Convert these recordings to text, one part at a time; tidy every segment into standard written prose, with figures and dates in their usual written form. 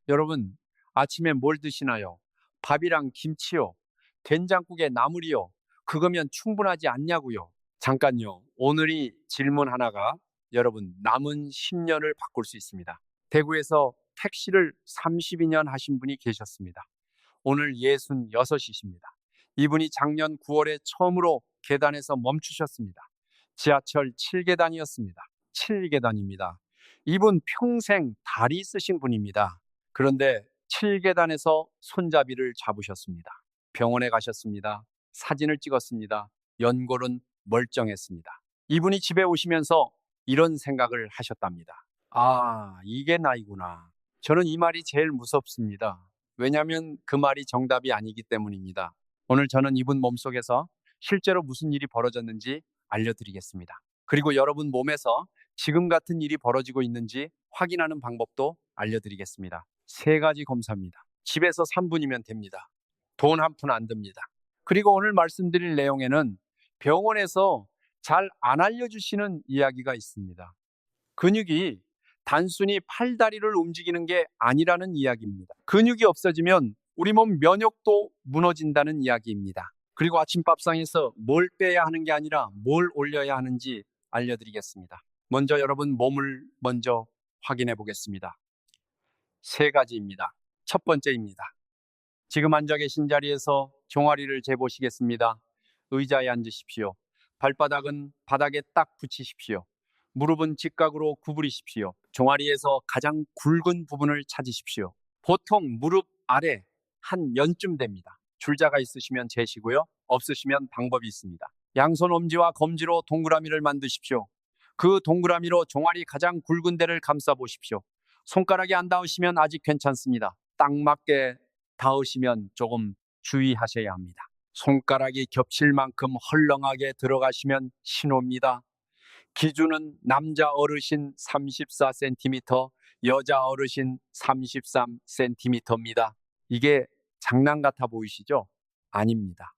여러분, 아침에 뭘 드시나요? 밥이랑 김치요? 된장국에 나물이요? 그거면 충분하지 않냐고요? 잠깐요. 오늘이 질문 하나가 여러분 남은 10년을 바꿀 수 있습니다. 대구에서 택시를 32년 하신 분이 계셨습니다. 오늘 66이십니다. 이분이 작년 9월에 처음으로 계단에서 멈추셨습니다. 지하철 7계단이었습니다. 7계단입니다. 이분 평생 다리 쓰신 분입니다. 그런데 7계단에서 손잡이를 잡으셨습니다. 병원에 가셨습니다. 사진을 찍었습니다. 연골은 멀쩡했습니다. 이분이 집에 오시면서 이런 생각을 하셨답니다. 아, 이게 나이구나. 저는 이 말이 제일 무섭습니다. 왜냐하면 그 말이 정답이 아니기 때문입니다. 오늘 저는 이분 몸속에서 실제로 무슨 일이 벌어졌는지 알려드리겠습니다. 그리고 여러분 몸에서 지금 같은 일이 벌어지고 있는지 확인하는 방법도 알려드리겠습니다. 세 가지 검사입니다. 집에서 3분이면 됩니다. 돈 한 푼 안 듭니다. 그리고 오늘 말씀드릴 내용에는 병원에서 잘 안 알려주시는 이야기가 있습니다. 근육이 단순히 팔다리를 움직이는 게 아니라는 이야기입니다. 근육이 없어지면 우리 몸 면역도 무너진다는 이야기입니다. 그리고 아침밥상에서 뭘 빼야 하는 게 아니라 뭘 올려야 하는지 알려드리겠습니다. 먼저 여러분 몸을 먼저 확인해 보겠습니다. 세 가지입니다. 첫 번째입니다. 지금 앉아 계신 자리에서 종아리를 재보시겠습니다. 의자에 앉으십시오. 발바닥은 바닥에 딱 붙이십시오. 무릎은 직각으로 구부리십시오. 종아리에서 가장 굵은 부분을 찾으십시오. 보통 무릎 아래 한 연쯤 됩니다. 줄자가 있으시면 재시고요. 없으시면 방법이 있습니다. 양손 엄지와 검지로 동그라미를 만드십시오. 그 동그라미로 종아리 가장 굵은 데를 감싸 보십시오. 손가락이 안 닿으시면 아직 괜찮습니다. 딱 맞게 닿으시면 조금 주의하셔야 합니다. 손가락이 겹칠 만큼 헐렁하게 들어가시면 신호입니다. 기준은 남자 어르신 34cm, 여자 어르신 33cm입니다. 이게 장난 같아 보이시죠? 아닙니다.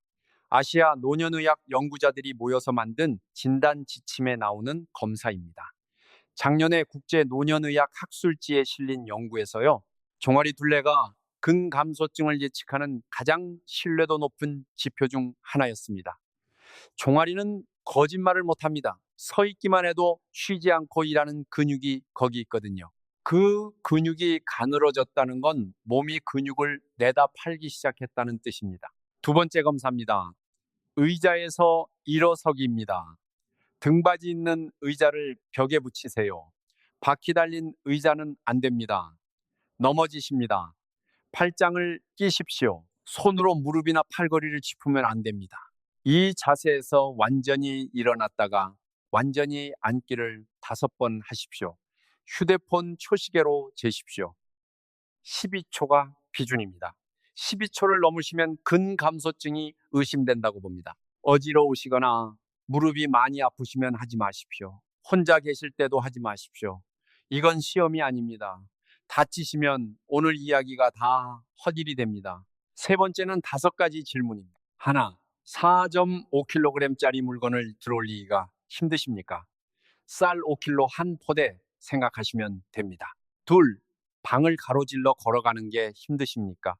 아시아 노년의학 연구자들이 모여서 만든 진단 지침에 나오는 검사입니다. 작년에 국제 노년의학 학술지에 실린 연구에서요. 종아리 둘레가 근감소증을 예측하는 가장 신뢰도 높은 지표 중 하나였습니다. 종아리는 거짓말을 못합니다. 서 있기만 해도 쉬지 않고 일하는 근육이 거기 있거든요. 그 근육이 가늘어졌다는 건 몸이 근육을 내다 팔기 시작했다는 뜻입니다. 두 번째 검사입니다. 의자에서 일어서기입니다. 등받이 있는 의자를 벽에 붙이세요. 바퀴 달린 의자는 안 됩니다. 넘어지십니다. 팔짱을 끼십시오. 손으로 무릎이나 팔걸이를 짚으면 안 됩니다. 이 자세에서 완전히 일어났다가 완전히 앉기를 5번 하십시오. 휴대폰 초시계로 재십시오. 12초가 기준입니다. 12초를 넘으시면 근감소증이 의심된다고 봅니다. 어지러우시거나 무릎이 많이 아프시면 하지 마십시오. 혼자 계실 때도 하지 마십시오. 이건 시험이 아닙니다. 다치시면 오늘 이야기가 다 헛일이 됩니다. 세 번째는 5가지 질문입니다. 하나, 4.5kg짜리 물건을 들어올리기가 힘드십니까? 쌀 5kg 한 포대 생각하시면 됩니다. 둘, 방을 가로질러 걸어가는 게 힘드십니까?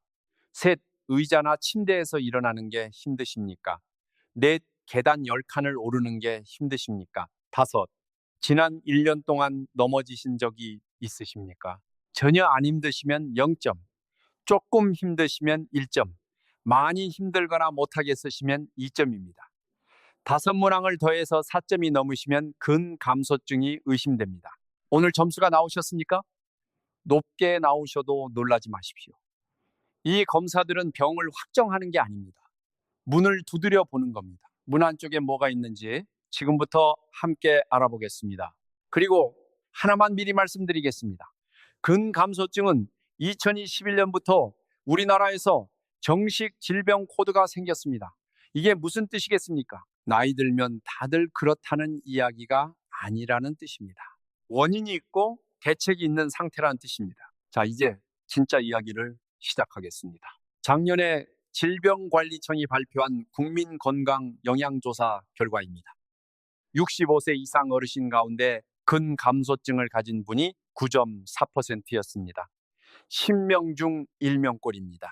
셋, 의자나 침대에서 일어나는 게 힘드십니까? 넷, 계단 10칸을 오르는 게 힘드십니까? 다섯, 지난 1년 동안 넘어지신 적이 있으십니까? 전혀 안 힘드시면 0점, 조금 힘드시면 1점, 많이 힘들거나 못하겠으시면 2점입니다. 5문항을 더해서 4점이 넘으시면 근감소증이 의심됩니다. 오늘 점수가 나오셨습니까? 높게 나오셔도 놀라지 마십시오. 이 검사들은 병을 확정하는 게 아닙니다. 문을 두드려 보는 겁니다. 문 안쪽에 뭐가 있는지 지금부터 함께 알아보겠습니다. 그리고 하나만 미리 말씀드리겠습니다. 근감소증은 2021년부터 우리나라에서 정식 질병 코드가 생겼습니다. 이게 무슨 뜻이겠습니까? 나이 들면 다들 그렇다는 이야기가 아니라는 뜻입니다. 원인이 있고 대책이 있는 상태라는 뜻입니다. 자, 이제 진짜 이야기를 시작하겠습니다. 작년에 질병관리청이 발표한 국민건강영양조사 결과입니다. 65세 이상 어르신 가운데 근감소증을 가진 분이 9.4%였습니다. 10명 중 1명꼴입니다.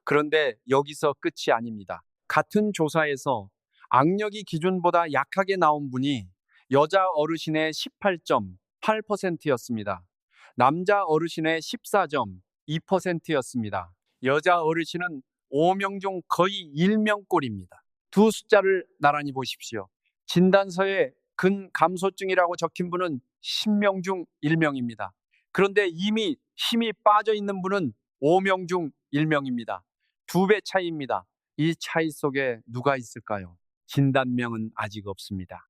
그런데 여기서 끝이 아닙니다. 같은 조사에서 악력이 기준보다 약하게 나온 분이 여자 어르신의 18.8%였습니다. 남자 어르신의 14.2%였습니다. 여자 어르신은 5명 중 거의 1명꼴입니다. 두 숫자를 나란히 보십시오. 진단서에 근감소증이라고 적힌 분은 10명 중 1명입니다. 그런데 이미 힘이 빠져 있는 분은 5명 중 1명입니다. 2배 차이입니다. 이 차이 속에 누가 있을까요? 진단명은 아직 없습니다.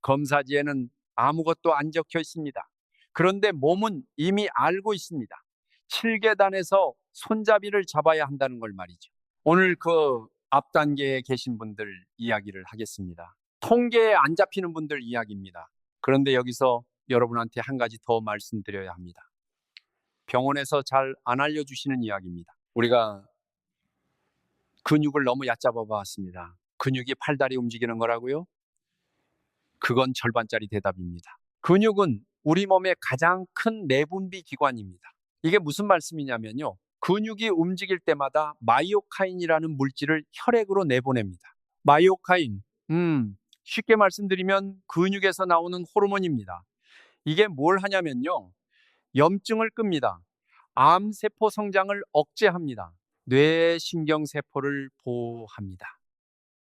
검사지에는 아무것도 안 적혀 있습니다. 그런데 몸은 이미 알고 있습니다. 7계단에서 손잡이를 잡아야 한다는 걸 말이죠. 오늘 그 앞단계에 계신 분들 이야기를 하겠습니다. 통계에 안 잡히는 분들 이야기입니다. 그런데 여기서 여러분한테 한 가지 더 말씀드려야 합니다. 병원에서 잘 안 알려주시는 이야기입니다. 우리가 근육을 너무 얕잡아 봤습니다. 근육이 팔다리 움직이는 거라고요? 그건 절반짜리 대답입니다. 근육은 우리 몸의 가장 큰 내분비 기관입니다. 이게 무슨 말씀이냐면요. 근육이 움직일 때마다 마이오카인이라는 물질을 혈액으로 내보냅니다. 마이오카인, 쉽게 말씀드리면 근육에서 나오는 호르몬입니다. 이게 뭘 하냐면요. 염증을 끕니다. 암세포 성장을 억제합니다. 뇌신경세포를 보호합니다.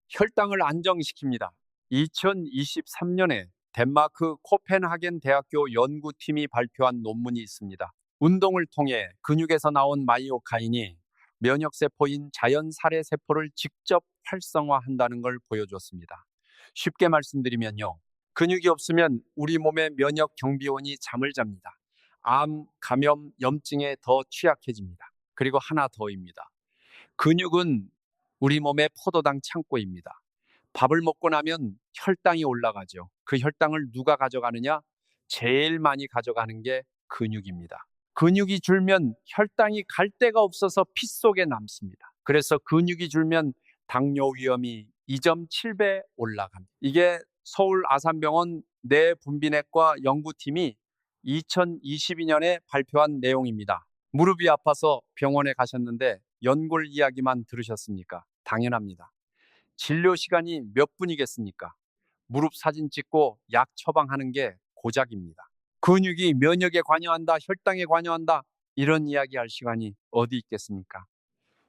혈당을 안정시킵니다. 2023년에 덴마크 코펜하겐 대학교 연구팀이 발표한 논문이 있습니다. 운동을 통해 근육에서 나온 마이오카인이 면역세포인 자연살해세포를 직접 활성화한다는 걸 보여줬습니다. 쉽게 말씀드리면요. 근육이 없으면 우리 몸의 면역 경비원이 잠을 잡니다. 암, 감염, 염증에 더 취약해집니다. 그리고 하나 더입니다. 근육은 우리 몸의 포도당 창고입니다. 밥을 먹고 나면 혈당이 올라가죠. 그 혈당을 누가 가져가느냐? 제일 많이 가져가는 게 근육입니다. 근육이 줄면 혈당이 갈 데가 없어서 피 속에 남습니다. 그래서 근육이 줄면 당뇨 위험이 2.7배 올라갑니다. 이게 서울 아산병원 뇌분비내과 연구팀이 2022년에 발표한 내용입니다. 무릎이 아파서 병원에 가셨는데 연골 이야기만 들으셨습니까? 당연합니다. 진료 시간이 몇 분이겠습니까? 무릎 사진 찍고 약 처방하는 게 고작입니다. 근육이 면역에 관여한다, 혈당에 관여한다, 이런 이야기 할 시간이 어디 있겠습니까?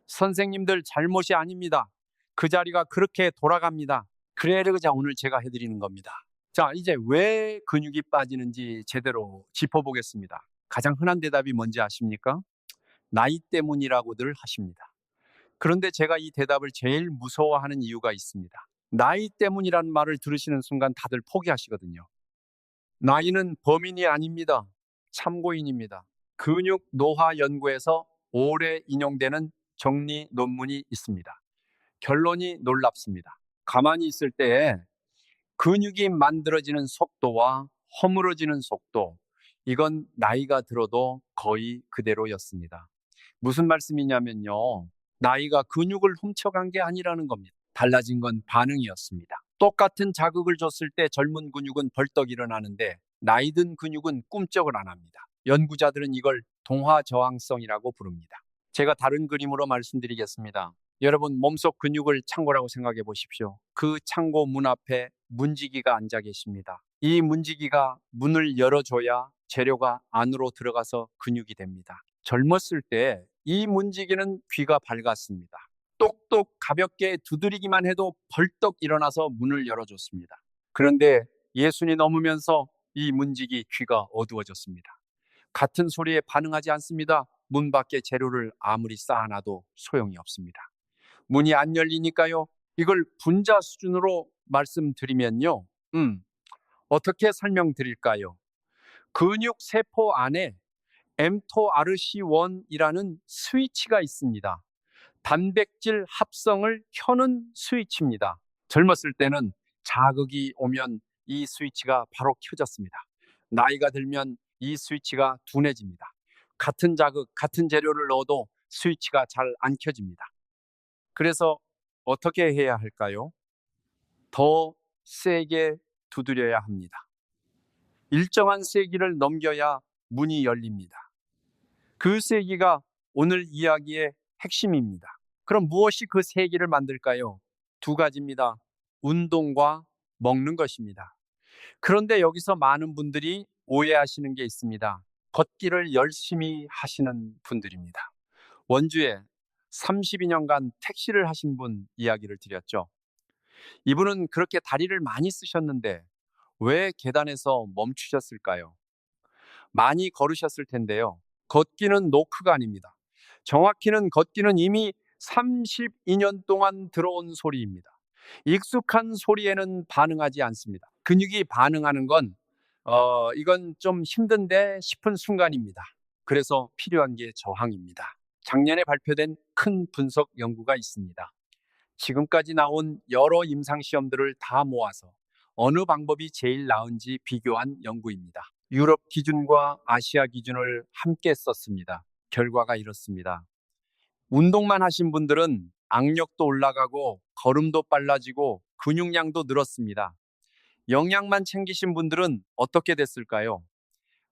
선생님들 잘못이 아닙니다. 그 자리가 그렇게 돌아갑니다. 그래서 오늘 제가 해드리는 겁니다. 자, 이제 왜 근육이 빠지는지 제대로 짚어보겠습니다. 가장 흔한 대답이 뭔지 아십니까? 나이 때문이라고들 하십니다. 그런데 제가 이 대답을 제일 무서워하는 이유가 있습니다. 나이 때문이라는 말을 들으시는 순간 다들 포기하시거든요. 나이는 범인이 아닙니다. 참고인입니다. 근육 노화 연구에서 오래 인용되는 정리 논문이 있습니다. 결론이 놀랍습니다. 가만히 있을 때 근육이 만들어지는 속도와 허물어지는 속도, 이건 나이가 들어도 거의 그대로였습니다. 무슨 말씀이냐면요. 나이가 근육을 훔쳐간 게 아니라는 겁니다. 달라진 건 반응이었습니다. 똑같은 자극을 줬을 때 젊은 근육은 벌떡 일어나는데 나이 든 근육은 꿈쩍을 안 합니다. 연구자들은 이걸 동화 저항성이라고 부릅니다. 제가 다른 그림으로 말씀드리겠습니다. 여러분 몸속 근육을 창고라고 생각해 보십시오. 그 창고 문 앞에 문지기가 앉아 계십니다. 이 문지기가 문을 열어줘야 재료가 안으로 들어가서 근육이 됩니다. 젊었을 때 이 문지기는 귀가 밝았습니다. 똑똑 가볍게 두드리기만 해도 벌떡 일어나서 문을 열어줬습니다. 그런데 예순이 넘으면서 이 문지기 귀가 어두워졌습니다. 같은 소리에 반응하지 않습니다. 문 밖에 재료를 아무리 쌓아놔도 소용이 없습니다. 문이 안 열리니까요. 이걸 분자 수준으로 말씀드리면요. 어떻게 설명드릴까요? 근육 세포 안에 mTORC1이라는 스위치가 있습니다. 단백질 합성을 켜는 스위치입니다. 젊었을 때는 자극이 오면 이 스위치가 바로 켜졌습니다. 나이가 들면 이 스위치가 둔해집니다. 같은 자극, 같은 재료를 넣어도 스위치가 잘 안 켜집니다. 그래서 어떻게 해야 할까요? 더 세게 두드려야 합니다. 일정한 세기를 넘겨야 문이 열립니다. 그 세 개가 오늘 이야기의 핵심입니다. 그럼 무엇이 그 세 개를 만들까요? 두 가지입니다. 운동과 먹는 것입니다. 그런데 여기서 많은 분들이 오해하시는 게 있습니다. 걷기를 열심히 하시는 분들입니다. 원주에 32년간 택시를 하신 분 이야기를 드렸죠. 이분은 그렇게 다리를 많이 쓰셨는데 왜 계단에서 멈추셨을까요? 많이 걸으셨을 텐데요. 걷기는 노크가 아닙니다. 정확히는 걷기는 이미 32년 동안 들어온 소리입니다. 익숙한 소리에는 반응하지 않습니다. 근육이 반응하는 건 이건 좀 힘든데 싶은 순간입니다. 그래서 필요한 게 저항입니다. 작년에 발표된 큰 분석 연구가 있습니다. 지금까지 나온 여러 임상시험들을 다 모아서 어느 방법이 제일 나은지 비교한 연구입니다. 유럽 기준과 아시아 기준을 함께 썼습니다. 결과가 이렇습니다. 운동만 하신 분들은 악력도 올라가고 걸음도 빨라지고 근육량도 늘었습니다. 영양만 챙기신 분들은 어떻게 됐을까요?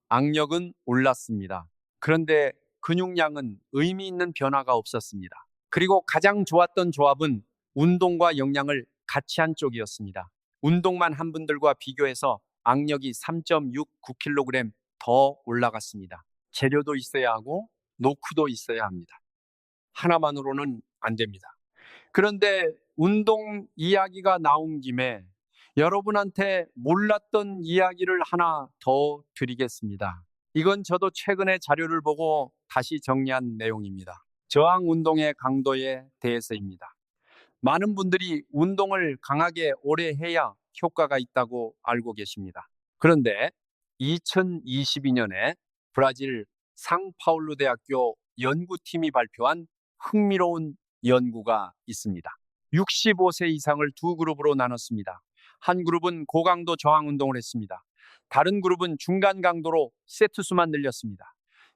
악력은 올랐습니다. 그런데 근육량은 의미 있는 변화가 없었습니다. 그리고 가장 좋았던 조합은 운동과 영양을 같이 한 쪽이었습니다. 운동만 한 분들과 비교해서 악력이 3.69kg 더 올라갔습니다. 재료도 있어야 하고 노크도 있어야 합니다. 하나만으로는 안 됩니다. 그런데 운동 이야기가 나온 김에 여러분한테 몰랐던 이야기를 하나 더 드리겠습니다. 이건 저도 최근에 자료를 보고 다시 정리한 내용입니다. 저항 운동의 강도에 대해서입니다. 많은 분들이 운동을 강하게 오래 해야 효과가 있다고 알고 계십니다. 그런데 2022년에 브라질 상파울루 대학교 연구팀이 발표한 흥미로운 연구가 있습니다. 65세 이상을 두 그룹으로 나눴습니다. 한 그룹은 고강도 저항 운동을 했습니다. 다른 그룹은 중간 강도로 세트 수만 늘렸습니다.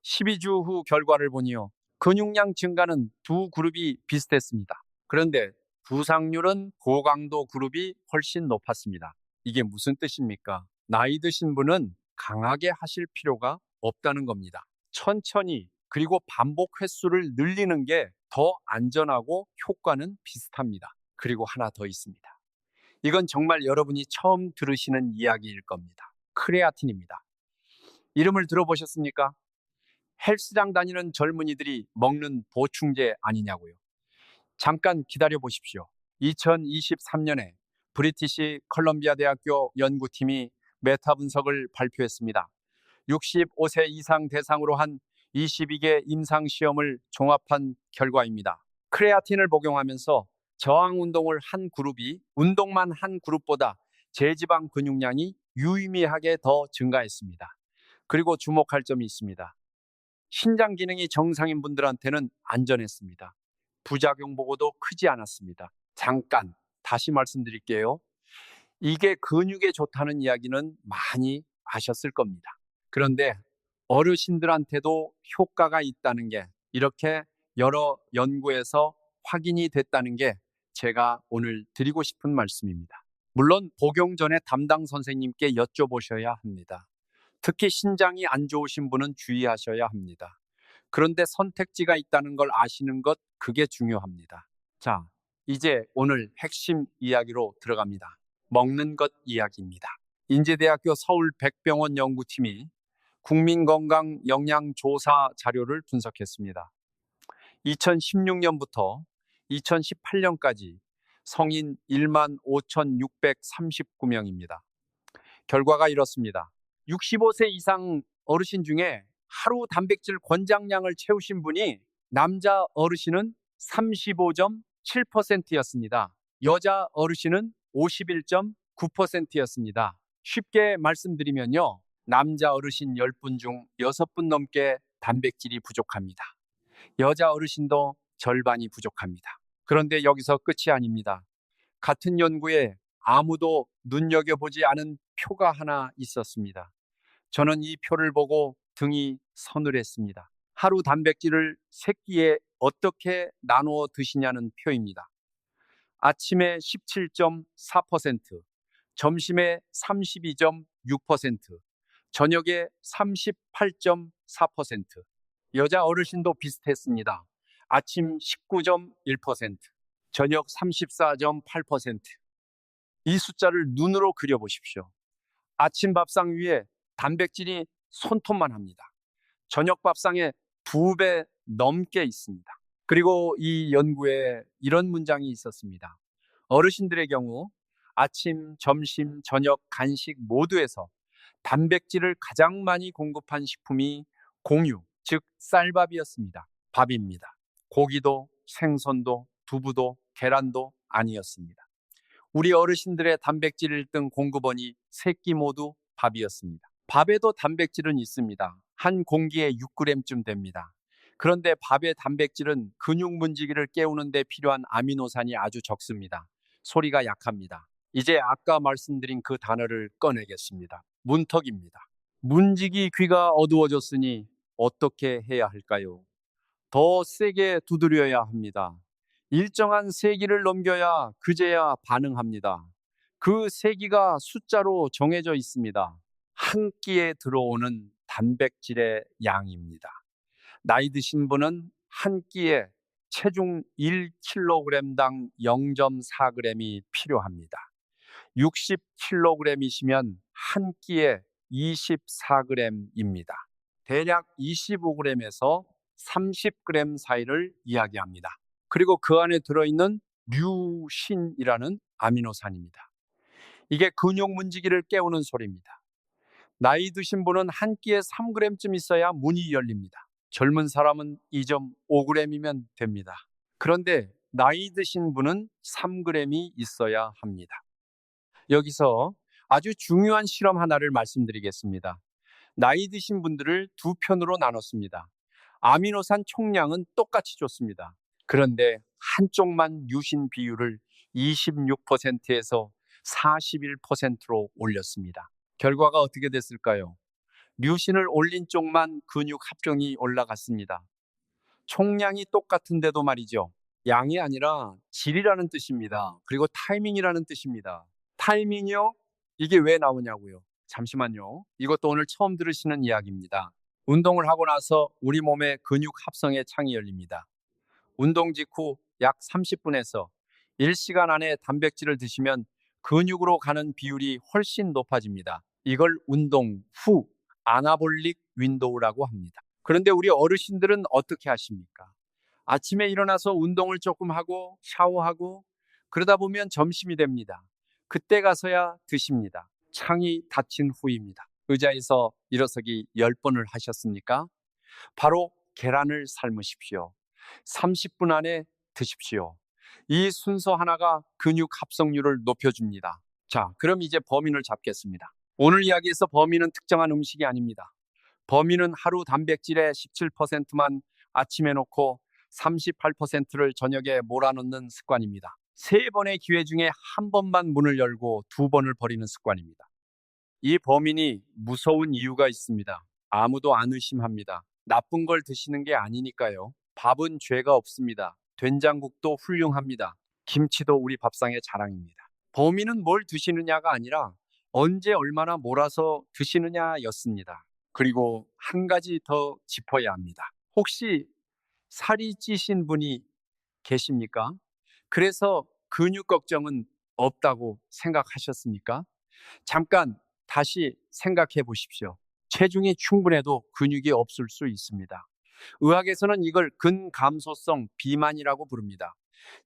12주 후 결과를 보니요. 근육량 증가는 두 그룹이 비슷했습니다. 그런데 부상률은 고강도 그룹이 훨씬 높았습니다. 이게 무슨 뜻입니까? 나이 드신 분은 강하게 하실 필요가 없다는 겁니다. 천천히 그리고 반복 횟수를 늘리는 게 더 안전하고 효과는 비슷합니다. 그리고 하나 더 있습니다. 이건 정말 여러분이 처음 들으시는 이야기일 겁니다. 크레아틴입니다. 이름을 들어보셨습니까? 헬스장 다니는 젊은이들이 먹는 보충제 아니냐고요. 잠깐 기다려 보십시오. 2023년에 브리티시 컬럼비아 대학교 연구팀이 메타 분석을 발표했습니다. 65세 이상 대상으로 한 22개 임상시험을 종합한 결과입니다. 크레아틴을 복용하면서 저항 운동을 한 그룹이 운동만 한 그룹보다 제지방 근육량이 유의미하게 더 증가했습니다. 그리고 주목할 점이 있습니다. 신장 기능이 정상인 분들한테는 안전했습니다. 부작용 보고도 크지 않았습니다. 잠깐 다시 말씀드릴게요. 이게 근육에 좋다는 이야기는 많이 아셨을 겁니다. 그런데 어르신들한테도 효과가 있다는 게 이렇게 여러 연구에서 확인이 됐다는 게 제가 오늘 드리고 싶은 말씀입니다. 물론 복용 전에 담당 선생님께 여쭤보셔야 합니다. 특히 신장이 안 좋으신 분은 주의하셔야 합니다. 그런데 선택지가 있다는 걸 아시는 것, 그게 중요합니다. 자, 이제 오늘 핵심 이야기로 들어갑니다. 먹는 것 이야기입니다. 인제대학교 서울백병원 연구팀이 국민건강 영양조사 자료를 분석했습니다. 2016년부터 2018년까지 성인 1만 5,639명입니다. 결과가 이렇습니다. 65세 이상 어르신 중에 하루 단백질 권장량을 채우신 분이 남자 어르신은 35.7%였습니다. 여자 어르신은 51.9%였습니다. 쉽게 말씀드리면요. 남자 어르신 10분 중 6분 넘게 단백질이 부족합니다. 여자 어르신도 절반이 부족합니다. 그런데 여기서 끝이 아닙니다. 같은 연구에 아무도 눈여겨보지 않은 표가 하나 있었습니다. 저는 이 표를 보고 등이 서늘했습니다. 하루 단백질을 세 끼에 어떻게 나누어 드시냐는 표입니다. 아침에 17.4%, 점심에 32.6%, 저녁에 38.4%. 여자 어르신도 비슷했습니다. 아침 19.1%, 저녁 34.8%. 이 숫자를 눈으로 그려보십시오. 아침 밥상 위에 단백질이 손톱만 합니다. 저녁 밥상에 2배 넘게 있습니다. 그리고 이 연구에 이런 문장이 있었습니다. 어르신들의 경우 아침, 점심, 저녁, 간식 모두에서 단백질을 가장 많이 공급한 식품이 공유, 즉 쌀밥이었습니다. 밥입니다. 고기도, 생선도, 두부도, 계란도 아니었습니다. 우리 어르신들의 단백질 1등 공급원이 3끼 모두 밥이었습니다. 밥에도 단백질은 있습니다. 한 공기에 6g쯤 됩니다. 그런데 밥의 단백질은 근육 문지기를 깨우는 데 필요한 아미노산이 아주 적습니다. 소리가 약합니다. 이제 아까 말씀드린 그 단어를 꺼내겠습니다. 문턱입니다. 문지기 귀가 어두워졌으니 어떻게 해야 할까요? 더 세게 두드려야 합니다. 일정한 세기를 넘겨야 그제야 반응합니다. 그 세기가 숫자로 정해져 있습니다. 한 끼에 들어오는 단백질의 양입니다. 나이 드신 분은 한 끼에 체중 1kg당 0.4g이 필요합니다. 60kg이시면 한 끼에 24g입니다. 대략 25g에서 30g 사이를 이야기합니다. 그리고 그 안에 들어있는 류신이라는 아미노산입니다. 이게 근육 문지기를 깨우는 소리입니다. 나이 드신 분은 한 끼에 3g쯤 있어야 문이 열립니다. 젊은 사람은 2.5g이면 됩니다. 그런데 나이 드신 분은 3g이 있어야 합니다. 여기서 아주 중요한 실험 하나를 말씀드리겠습니다. 나이 드신 분들을 두 편으로 나눴습니다. 아미노산 총량은 똑같이 줬습니다. 그런데 한쪽만 유신 비율을 26%에서 41%로 올렸습니다. 결과가 어떻게 됐을까요? 류신을 올린 쪽만 근육 합병이 올라갔습니다. 총량이 똑같은데도 말이죠. 양이 아니라 질이라는 뜻입니다. 그리고 타이밍이라는 뜻입니다. 타이밍이요? 이게 왜 나오냐고요? 잠시만요. 이것도 오늘 처음 들으시는 이야기입니다. 운동을 하고 나서 우리 몸의 근육 합성의 창이 열립니다. 운동 직후 약 30분에서 1시간 안에 단백질을 드시면 근육으로 가는 비율이 훨씬 높아집니다. 이걸 운동 후 아나볼릭 윈도우라고 합니다. 그런데 우리 어르신들은 어떻게 하십니까? 아침에 일어나서 운동을 조금 하고 샤워하고 그러다 보면 점심이 됩니다. 그때 가서야 드십니다. 창이 닫힌 후입니다. 의자에서 일어서기 10번을 하셨습니까? 바로 계란을 삶으십시오. 30분 안에 드십시오. 이 순서 하나가 근육 합성률을 높여줍니다. 자, 그럼 이제 범인을 잡겠습니다. 오늘 이야기에서 범인은 특정한 음식이 아닙니다. 범인은 하루 단백질의 17%만 아침에 놓고 38%를 저녁에 몰아넣는 습관입니다. 3번의 기회 중에 1번만 문을 열고 2번을 버리는 습관입니다. 이 범인이 무서운 이유가 있습니다. 아무도 안 의심합니다. 나쁜 걸 드시는 게 아니니까요. 밥은 죄가 없습니다. 된장국도 훌륭합니다. 김치도 우리 밥상의 자랑입니다. 범인은 뭘 드시느냐가 아니라 언제 얼마나 몰아서 드시느냐였습니다. 그리고 한 가지 더 짚어야 합니다. 혹시 살이 찌신 분이 계십니까? 그래서 근육 걱정은 없다고 생각하셨습니까? 잠깐 다시 생각해 보십시오. 체중이 충분해도 근육이 없을 수 있습니다. 의학에서는 이걸 근감소성 비만이라고 부릅니다.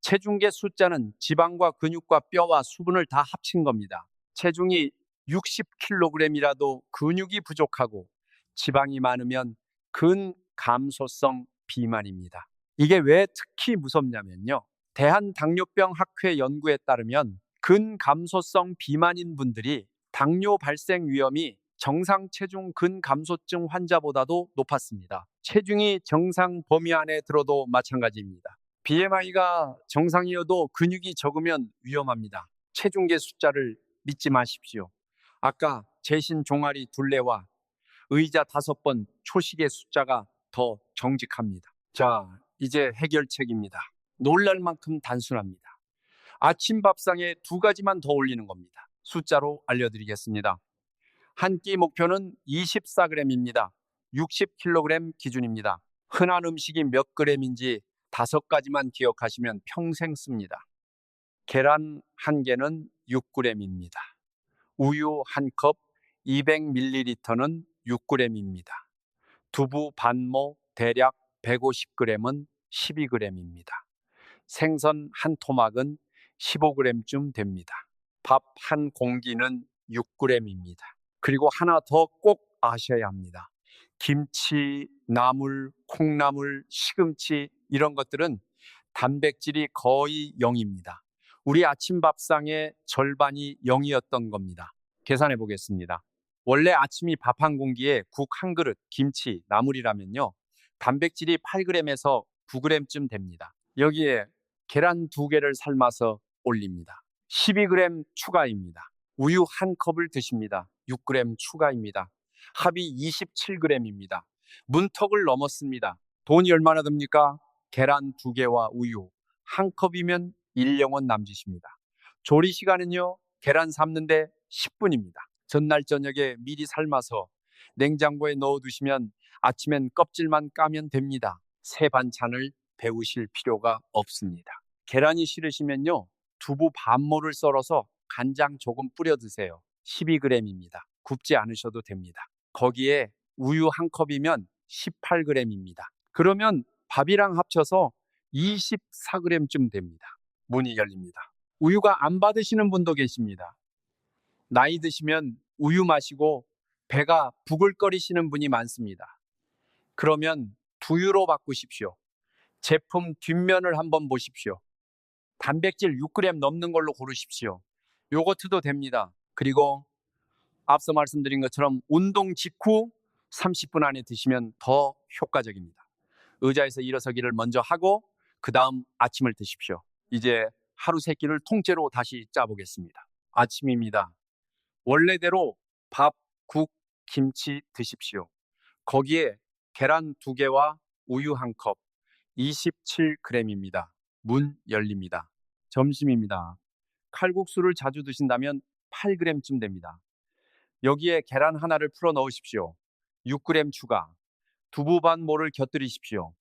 체중계 숫자는 지방과 근육과 뼈와 수분을 다 합친 겁니다. 체중이 60kg이라도 근육이 부족하고 지방이 많으면 근감소성 비만입니다. 이게 왜 특히 무섭냐면요. 대한당뇨병학회 연구에 따르면 근감소성 비만인 분들이 당뇨 발생 위험이 정상 체중 근감소증 환자보다도 높았습니다. 체중이 정상 범위 안에 들어도 마찬가지입니다. BMI가 정상이어도 근육이 적으면 위험합니다. 체중계 숫자를 믿지 마십시오. 아까 제신 종아리 둘레와 의자 5번 초식의 숫자가 더 정직합니다. 자, 이제 해결책입니다. 놀랄 만큼 단순합니다. 아침 밥상에 2가지만 더 올리는 겁니다. 숫자로 알려드리겠습니다. 한 끼 목표는 24g입니다. 60kg 기준입니다. 흔한 음식이 몇 그램인지 5가지만 기억하시면 평생 씁니다. 계란 1개는 6g입니다. 우유 1컵 200ml는 6g입니다. 두부 반모 대략 150g은 12g입니다. 생선 한 토막은 15g쯤 됩니다. 밥 한 공기는 6g입니다. 그리고 하나 더 꼭 아셔야 합니다. 김치, 나물, 콩나물, 시금치 이런 것들은 단백질이 거의 0입니다. 우리 아침 밥상의 절반이 0이었던 겁니다. 계산해 보겠습니다. 원래 아침이 밥 한 공기에 국 한 그릇, 김치, 나물이라면요. 단백질이 8g에서 9g쯤 됩니다. 여기에 계란 2개를 삶아서 올립니다. 12g 추가입니다. 우유 한 컵을 드십니다. 6g 추가입니다. 합이 27g입니다. 문턱을 넘었습니다. 돈이 얼마나 듭니까? 계란 2개와 우유 한 컵이면 1영원 남짓입니다. 조리 시간은요, 계란 삶는데 10분입니다. 전날 저녁에 미리 삶아서 냉장고에 넣어두시면 아침엔 껍질만 까면 됩니다. 새 반찬을 배우실 필요가 없습니다. 계란이 싫으시면요, 두부 반모를 썰어서 간장 조금 뿌려 드세요. 12g입니다. 굽지 않으셔도 됩니다. 거기에 우유 한 컵이면 18g입니다. 그러면 밥이랑 합쳐서 24g쯤 됩니다. 문이 열립니다. 우유가 안 받으시는 분도 계십니다. 나이 드시면 우유 마시고 배가 부글거리시는 분이 많습니다. 그러면 두유로 바꾸십시오. 제품 뒷면을 한번 보십시오. 단백질 6g 넘는 걸로 고르십시오. 요거트도 됩니다. 그리고 앞서 말씀드린 것처럼 운동 직후 30분 안에 드시면 더 효과적입니다. 의자에서 일어서기를 먼저 하고 그 다음 아침을 드십시오. 이제 하루 3끼를 통째로 다시 짜보겠습니다. 아침입니다. 원래대로 밥, 국, 김치 드십시오. 거기에 계란 2개와 우유 1컵, 27g입니다. 문 열립니다. 점심입니다. 칼국수를 자주 드신다면 8g쯤 됩니다. 여기에 계란 하나를 풀어 넣으십시오. 6g 추가, 두부 반 모를 곁들이십시오.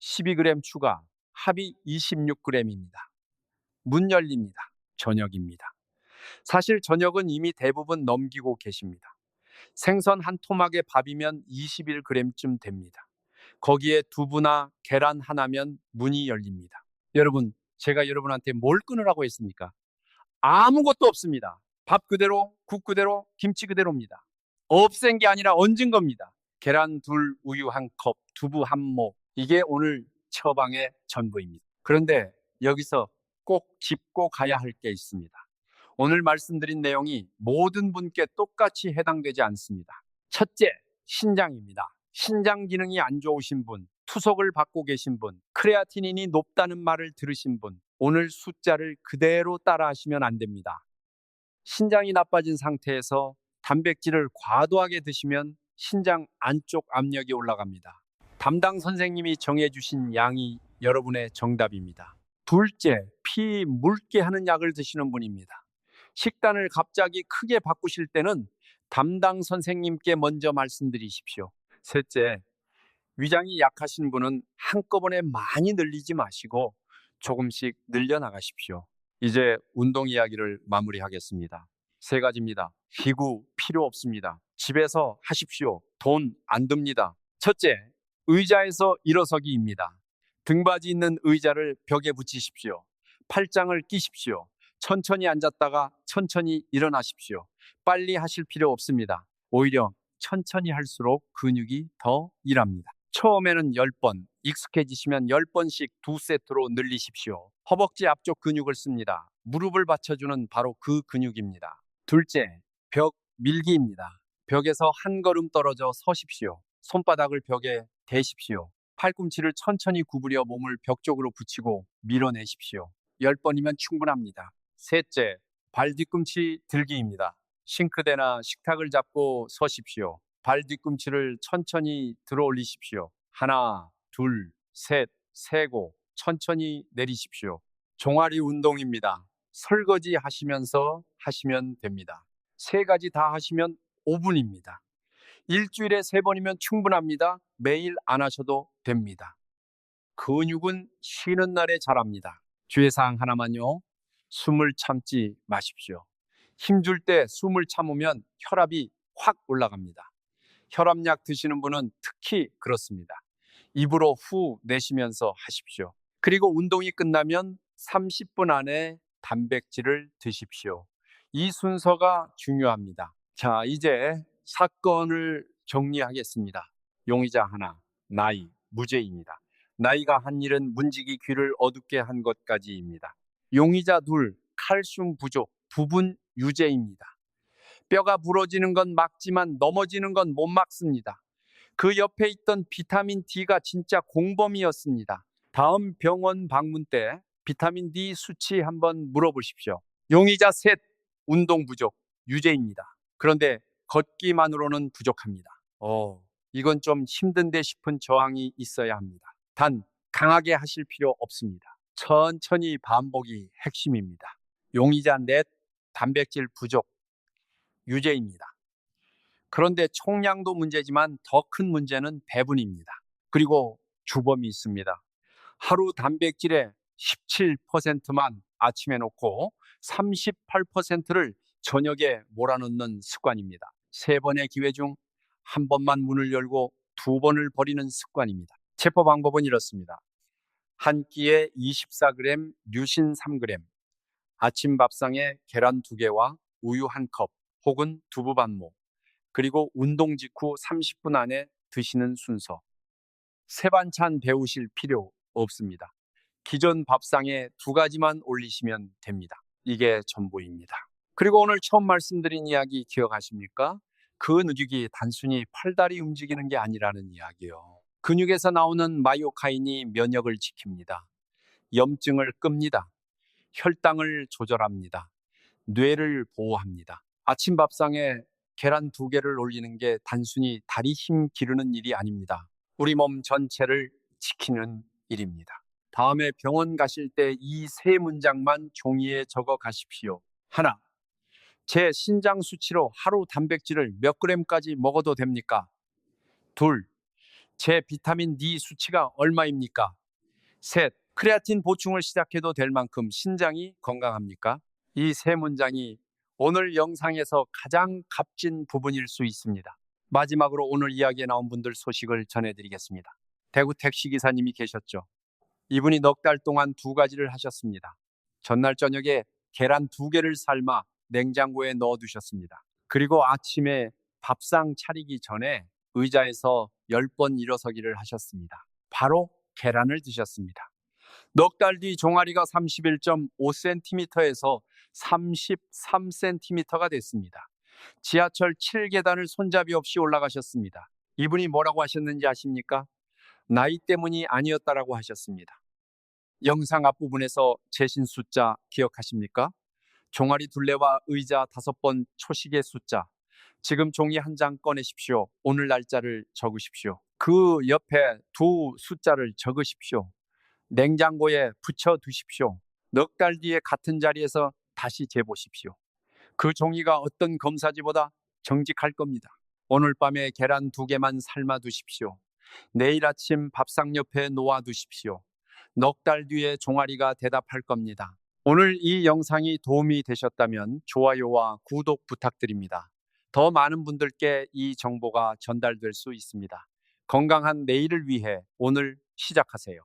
12g 추가, 합이 26g입니다. 문 열립니다. 저녁입니다. 사실 저녁은 이미 대부분 넘기고 계십니다. 생선 한 토막에 밥이면 21g쯤 됩니다. 거기에 두부나 계란 하나면 문이 열립니다. 여러분, 제가 여러분한테 뭘 끊으라고 했습니까? 아무것도 없습니다. 밥 그대로, 국 그대로, 김치 그대로입니다. 없앤 게 아니라 얹은 겁니다. 계란 2, 우유 1컵, 두부 1모. 이게 오늘 처방의 전부입니다. 그런데 여기서 꼭 짚고 가야 할 게 있습니다. 오늘 말씀드린 내용이 모든 분께 똑같이 해당되지 않습니다. 첫째, 신장입니다. 신장 기능이 안 좋으신 분, 투석을 받고 계신 분, 크레아티닌이 높다는 말을 들으신 분, 오늘 숫자를 그대로 따라 하시면 안 됩니다. 신장이 나빠진 상태에서 단백질을 과도하게 드시면 신장 안쪽 압력이 올라갑니다. 담당 선생님이 정해주신 양이 여러분의 정답입니다. 둘째, 피 묽게 하는 약을 드시는 분입니다. 식단을 갑자기 크게 바꾸실 때는 담당 선생님께 먼저 말씀드리십시오. 셋째, 위장이 약하신 분은 한꺼번에 많이 늘리지 마시고 조금씩 늘려나가십시오. 이제 운동 이야기를 마무리하겠습니다. 3가지입니다. 기구 필요 없습니다. 집에서 하십시오. 돈 안 듭니다. 첫째, 의자에서 일어서기입니다. 등받이 있는 의자를 벽에 붙이십시오. 팔짱을 끼십시오. 천천히 앉았다가 천천히 일어나십시오. 빨리 하실 필요 없습니다. 오히려 천천히 할수록 근육이 더 일합니다. 처음에는 10번, 익숙해지시면 10번씩 2세트로 늘리십시오. 허벅지 앞쪽 근육을 씁니다. 무릎을 받쳐주는 바로 그 근육입니다. 둘째, 벽 밀기입니다. 벽에서 한 걸음 떨어져 서십시오. 손바닥을 벽에 대십시오. 팔꿈치를 천천히 구부려 몸을 벽 쪽으로 붙이고 밀어내십시오. 10번이면 충분합니다. 셋째, 발 뒤꿈치 들기입니다. 싱크대나 식탁을 잡고 서십시오. 발 뒤꿈치를 천천히 들어 올리십시오. 하나, 둘, 셋, 세고 천천히 내리십시오. 종아리 운동입니다. 설거지 하시면서 하시면 됩니다. 3가지 다 하시면 5분입니다. 일주일에 3번이면 충분합니다. 매일 안 하셔도 됩니다. 근육은 쉬는 날에 자랍니다. 주의사항 하나만요. 숨을 참지 마십시오. 힘줄 때 숨을 참으면 혈압이 확 올라갑니다. 혈압약 드시는 분은 특히 그렇습니다. 입으로 후 내쉬면서 하십시오. 그리고 운동이 끝나면 30분 안에 단백질을 드십시오. 이 순서가 중요합니다. 자, 이제 사건을 정리하겠습니다. 용의자 하나, 나이, 무죄입니다. 나이가 한 일은 문지기 귀를 어둡게 한 것까지입니다. 용의자 둘, 칼슘 부족, 부분 유죄입니다. 뼈가 부러지는 건 막지만 넘어지는 건 못 막습니다. 그 옆에 있던 비타민 D가 진짜 공범이었습니다. 다음 병원 방문 때 비타민 D 수치 한번 물어보십시오. 용의자 셋, 운동 부족, 유죄입니다. 그런데 걷기만으로는 부족합니다. 이건 좀 힘든데 싶은 저항이 있어야 합니다. 단, 강하게 하실 필요 없습니다. 천천히 반복이 핵심입니다. 용의자 넷, 단백질 부족, 유죄입니다. 그런데 총량도 문제지만 더 큰 문제는 배분입니다. 그리고 주범이 있습니다. 하루 단백질의 17%만 아침에 놓고 38%를 저녁에 몰아넣는 습관입니다. 3번의 기회 중 1번만 문을 열고 2번을 버리는 습관입니다. 체포 방법은 이렇습니다. 한 끼에 24g, 류신 3g, 아침 밥상에 계란 2개와 우유 1컵 혹은 두부 반모, 그리고 운동 직후 30분 안에 드시는 순서. 세 반찬 배우실 필요 없습니다. 기존 밥상에 2가지만 올리시면 됩니다. 이게 전부입니다. 그리고 오늘 처음 말씀드린 이야기 기억하십니까? 근육이 단순히 팔다리 움직이는 게 아니라는 이야기요. 근육에서 나오는 마이오카인이 면역을 지킵니다. 염증을 끕니다. 혈당을 조절합니다. 뇌를 보호합니다. 아침 밥상에 계란 2개를 올리는 게 단순히 다리 힘 기르는 일이 아닙니다. 우리 몸 전체를 지키는 일입니다. 다음에 병원 가실 때 이 3문장만 종이에 적어 가십시오. 하나, 제 신장 수치로 하루 단백질을 몇 g까지 먹어도 됩니까? 둘, 제 비타민 D 수치가 얼마입니까? 셋, 크레아틴 보충을 시작해도 될 만큼 신장이 건강합니까? 이 3문장이 오늘 영상에서 가장 값진 부분일 수 있습니다. 마지막으로 오늘 이야기에 나온 분들 소식을 전해드리겠습니다. 대구 택시기사님이 계셨죠. 이분이 넉 달 동안 2가지를 하셨습니다. 전날 저녁에 계란 2개를 삶아 냉장고에 넣어두셨습니다. 그리고 아침에 밥상 차리기 전에 의자에서 10번 일어서기를 하셨습니다. 바로 계란을 드셨습니다. 넉 달 뒤 종아리가 31.5cm에서 33cm가 됐습니다. 지하철 7계단을 손잡이 없이 올라가셨습니다. 이분이 뭐라고 하셨는지 아십니까? 나이 때문이 아니었다라고 하셨습니다. 영상 앞부분에서 재신 숫자 기억하십니까? 종아리 둘레와 의자 5번 초식의 숫자. 지금 종이 한 장 꺼내십시오. 오늘 날짜를 적으십시오. 그 옆에 2 숫자를 적으십시오. 냉장고에 붙여 두십시오. 넉 달 뒤에 같은 자리에서 다시 재보십시오. 그 종이가 어떤 검사지보다 정직할 겁니다. 오늘 밤에 계란 2개만 삶아 두십시오. 내일 아침 밥상 옆에 놓아 두십시오. 넉 달 뒤에 종아리가 대답할 겁니다. 오늘 이 영상이 도움이 되셨다면 좋아요와 구독 부탁드립니다. 더 많은 분들께 이 정보가 전달될 수 있습니다. 건강한 내일을 위해 오늘 시작하세요.